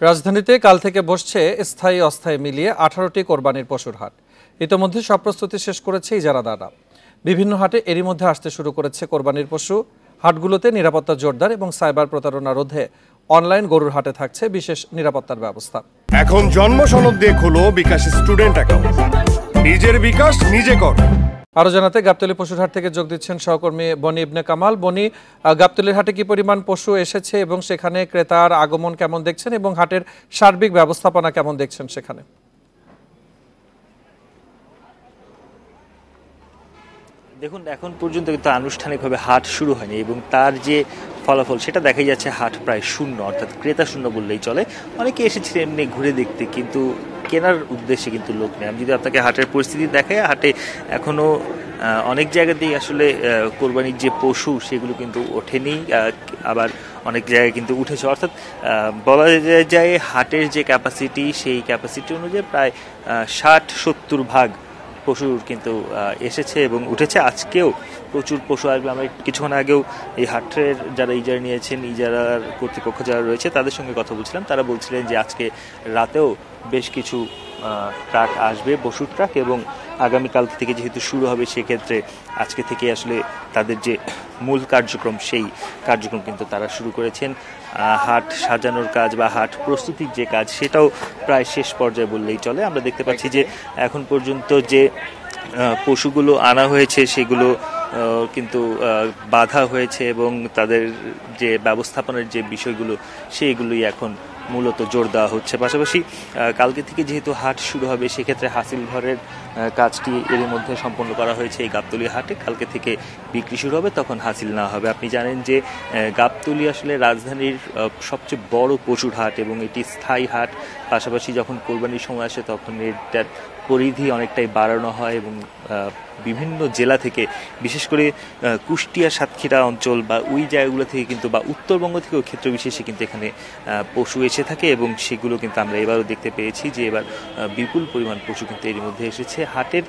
রাজধানীতে কাল থেকে বসছে স্থায়ী অস্থায়ী মিলিয়ে 18টি কোরবানির পশুর হাট। ইতোমধ্যে সব প্রস্তুতি শেষ করেছে ইজারাদাররা। বিভিন্ন হাটে এরই মধ্যে আসতে শুরু করেছে কোরবানির পশু। হাটগুলোতে নিরাপত্তা জোরদার এবং সাইবার প্রতারণা রোধে অনলাইন গরুর হাটে থাকছে বিশেষ নিরাপত্তার ব্যবস্থা। এখন জন্ম সনদ দিয়ে খোলো বিকাশ স্টুডেন্ট অ্যাকাউন্ট। নিজের বিকাশ নিজে কর। আরো জানাতে গাবতলী পশুর হাট থেকে যোগ দিচ্ছেন সহকর্মী বনি ইবনে কামাল। বনি, গাবতলীর হাটে কি পরিমাণ পশু এসেছে এবং সেখানে ক্রেতার আগমন কেমন দেখছেন এবং হাটের সার্বিক ব্যবস্থাপনা কেমন দেখছেন সেখানে? দেখুন, এখন পর্যন্ত কিন্তু আনুষ্ঠানিকভাবে হাট শুরু হয়নি এবং তার যে ফলাফল সেটা দেখাই যাচ্ছে হাট প্রায় শূন্য, অর্থাৎ ক্রেতা শূন্য বললেই চলে। অনেকে এসেছিলেন এমনি ঘুরে দেখতে, কিন্তু কেনার উদ্দেশ্যে কিন্তু লোক নেই। আমি যদি আপনাকে হাটের পরিস্থিতি দেখাই, হাটে এখনও অনেক জায়গাতেই আসলে কোরবানির যে পশু সেগুলো কিন্তু ওঠেনি, আবার অনেক জায়গায় কিন্তু উঠেছে। অর্থাৎ বলা যায় হাটের যে ক্যাপাসিটি সেই ক্যাপাসিটি অনুযায়ী প্রায় 60-70 ভাগ পশুর কিন্তু এসেছে এবং উঠেছে। আজকেও প্রচুর পশু আসবে। আমরা কিছুক্ষণ আগেও এই হাটের যারা ইজারা নিয়েছেন, ইজারার কর্তৃপক্ষ যারা রয়েছে তাদের সঙ্গে কথা বলছিলাম। তারা বলছিলেন যে আজকে রাতেও বেশ কিছু ট্রাক আসবে, পশুর ট্রাক, এবং আগামীকাল থেকে যেহেতু শুরু হবে সেক্ষেত্রে আজকে থেকে আসলে তাদের যে মূল কার্যক্রম সেই কার্যক্রম কিন্তু তারা শুরু করেছেন। হাট সাজানোর কাজ বা হাট প্রস্তুতির যে কাজ সেটাও প্রায় শেষ পর্যায়ে বললেই চলে। আমরা দেখতে পাচ্ছি যে এখন পর্যন্ত যে পশুগুলো আনা হয়েছে সেগুলো কিন্তু বাধা হয়েছে এবং তাদের যে ব্যবস্থাপনার যে বিষয়গুলো সেইগুলোই এখন মূলত জোর দেওয়া হচ্ছে। পাশাপাশি কালকে থেকে যেহেতু হাট শুরু হবে সেক্ষেত্রে হাসিল ঘরের কাজটি এর মধ্যে সম্পন্ন করা হয়েছে এই গাবতলী হাটে। কালকে থেকে বিক্রি শুরু হবে, তখন হাসিল নেওয়া হবে। আপনি জানেন যে গাবতলী আসলে রাজধানীর সবচেয়ে বড় পশুর হাট এবং এটি স্থায়ী হাট। পাশাপাশি যখন কোরবানির সময় আসে তখন এটার পরিধি অনেকটাই বাড়ানো হয় এবং বিভিন্ন জেলা থেকে, বিশেষ করে কুষ্টিয়া সাতক্ষীরা অঞ্চল বা ওই জায়গাগুলো থেকে কিন্তু, বা উত্তরবঙ্গ থেকেও ক্ষেত্র বিশেষে কিন্তু এখানে পশু এসে থাকে এবং সেগুলো কিন্তু আমরা এবারও দেখতে পেয়েছি যে এবার বিপুল পরিমাণ পশু কিন্তু এর মধ্যে এসেছে। হাটের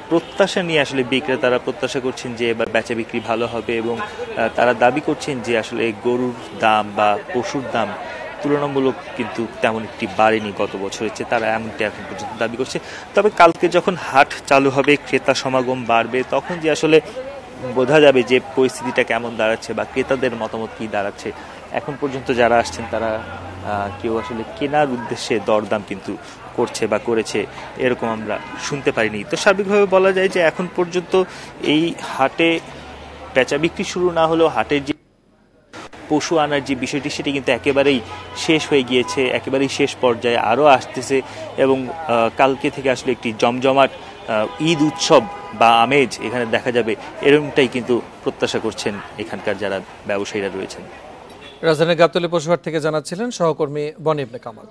প্রত্যাশা নিয়ে আসলে বিক্রেতারা প্রত্যাশা করছেন যে এবার বেচা বিক্রি ভালো হবে এবং তারা দাবি করছেন যে আসলে গরুর দাম বা পশুর দাম তুলনামূলক কিন্তু তেমন একটি বাড়েনি গত বছরের চেয়ে, তারা এমনটি এখন পর্যন্ত দাবি করছে। তবে কালকে যখন হাট চালু হবে, ক্রেতা সমাগম বাড়বে, তখন যে আসলে বোঝা যাবে যে পরিস্থিতিটা কেমন দাঁড়াচ্ছে বা ক্রেতাদের মতামত কী দাঁড়াচ্ছে। এখন পর্যন্ত যারা আসছেন তারা কেউ আসলে কেনার উদ্দেশ্যে দরদাম কিন্তু করছে বা করেছে এরকম আমরা শুনতে পারিনি। তো সার্বিকভাবে বলা যায় যে এখন পর্যন্ত এই হাটে বেচা বিক্রি শুরু না হলেও হাটের যে পশু আনার যে বিষয়টি সেটি কিন্তু একেবারেই শেষ হয়ে গিয়েছে, একেবারেই শেষ পর্যায়ে আরও আসতেছে এবং কালকে থেকে আসলে একটি জমজমাট ঈদ উৎসব বা আমেজ এখানে দেখা যাবে, এরকমটাই কিন্তু প্রত্যাশা করছেন এখানকার যারা ব্যবসায়ীরা রয়েছেন। রাজধানীর গাবতলী পশুহাট থেকে জানাচ্ছিলেন সহকর্মী বনি ইবনে কামাল।